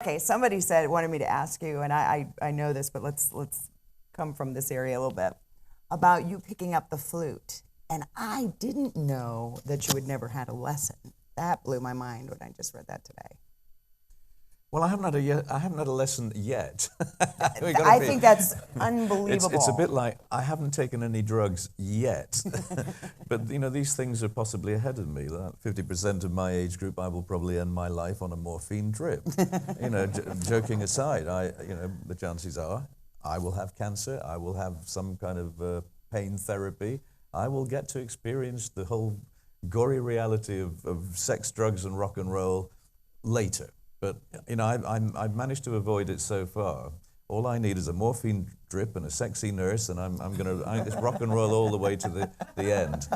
Okay, somebody wanted me to ask you, and I know this, but let's come from this area a little bit, about you picking up the flute. And I didn't know that you had never had a lesson. That blew my mind when I just read that today. Well, I haven't had a lesson yet. I think that's unbelievable. It's a bit like I haven't taken any drugs yet, but these things are possibly ahead of me. 50% of my age group, I will probably end my life on a morphine drip. Joking aside, the chances are I will have cancer. I will have some kind of pain therapy. I will get to experience the whole gory reality of sex, drugs, and rock and roll later. But I've managed to avoid it so far. All I need is a morphine drip and a sexy nurse, and I'm gonna just rock and roll all the way to the end.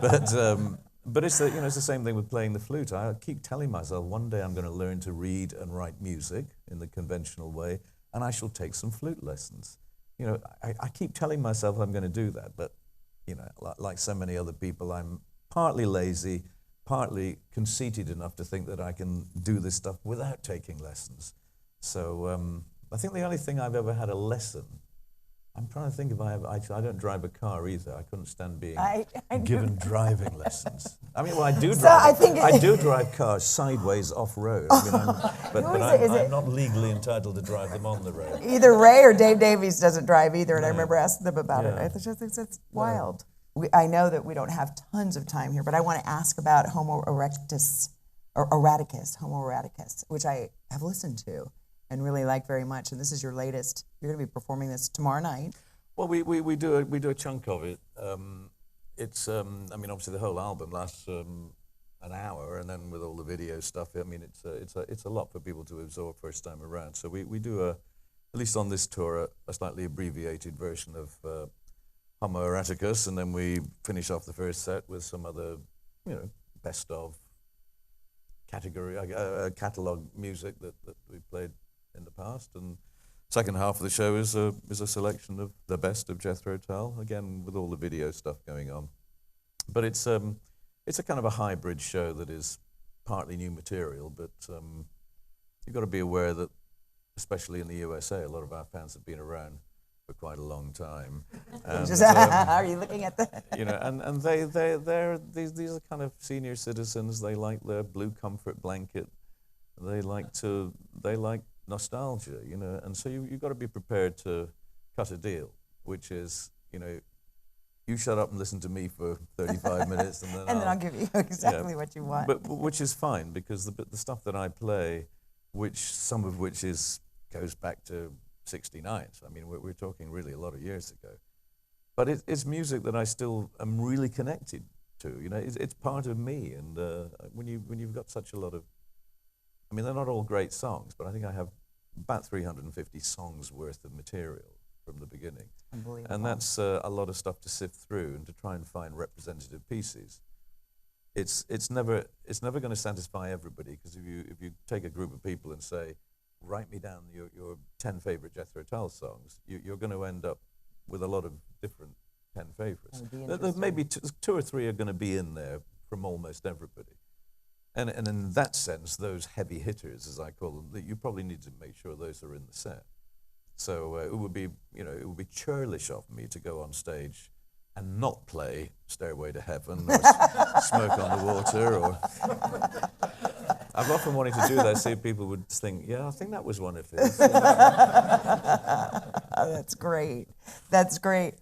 But it's the same thing with playing the flute. I keep telling myself one day I'm going to learn to read and write music in the conventional way, and I shall take some flute lessons. I keep telling myself I'm going to do that, but like so many other people, I'm partly lazy, partly conceited enough to think that I can do this stuff without taking lessons. So I think the only thing I've ever had a lesson, I'm trying to think if I don't drive a car either. I couldn't stand being given driving lessons. I mean, well, I do drive. I do drive cars sideways off road. But I'm not legally entitled to drive them on the road. Either Ray or Dave Davies doesn't drive either, and I remember asking them about it. I just think that's wild. I know that we don't have tons of time here, but I want to ask about Homo erectus, Homo erectus, which I have listened to and really like very much. And this is your latest. You're going to be performing this tomorrow night. Well, we do a chunk of it. It's obviously the whole album lasts an hour, and then with all the video stuff, it's a lot for people to absorb first time around. So we do at least on this tour a slightly abbreviated version of Homo erectus, and then we finish off the first set with some other, best of category, catalog music that we played in the past. And second half of the show is a selection of the best of Jethro Tull, again with all the video stuff going on. But it's a kind of a hybrid show that is partly new material, but you've got to be aware that, especially in the USA, a lot of our fans have been around for quite a long time. And, are you looking at that? And these are kind of senior citizens. They like their blue comfort blanket. They like nostalgia, and so you've got to be prepared to cut a deal, which is, you shut up and listen to me for 35 minutes, and then I'll give you exactly what you want. But which is fine, because the stuff that I play, some of which goes back to '69. So we're talking really a lot of years ago. But it's music that I still am really connected to. It's part of me. And when you've got such a lot of, they're not all great songs, but I think I have about 350 songs worth of material from the beginning. Unbelievable. And that's a lot of stuff to sift through and to try and find representative pieces. It's never going to satisfy everybody, because if you take a group of people and say, write me down your 10 favorite Jethro Tull songs, you're going to end up with a lot of different 10 favorites. There's maybe two or three are going to be in there from almost everybody. And in that sense, those heavy hitters, as I call them, you probably need to make sure those are in the set. So it would be churlish of me to go on stage and not play Stairway to Heaven or Smoke on the Water. Or I've often wanted to do that, see if people would think, yeah, I think that was one of his. That's great. That's great.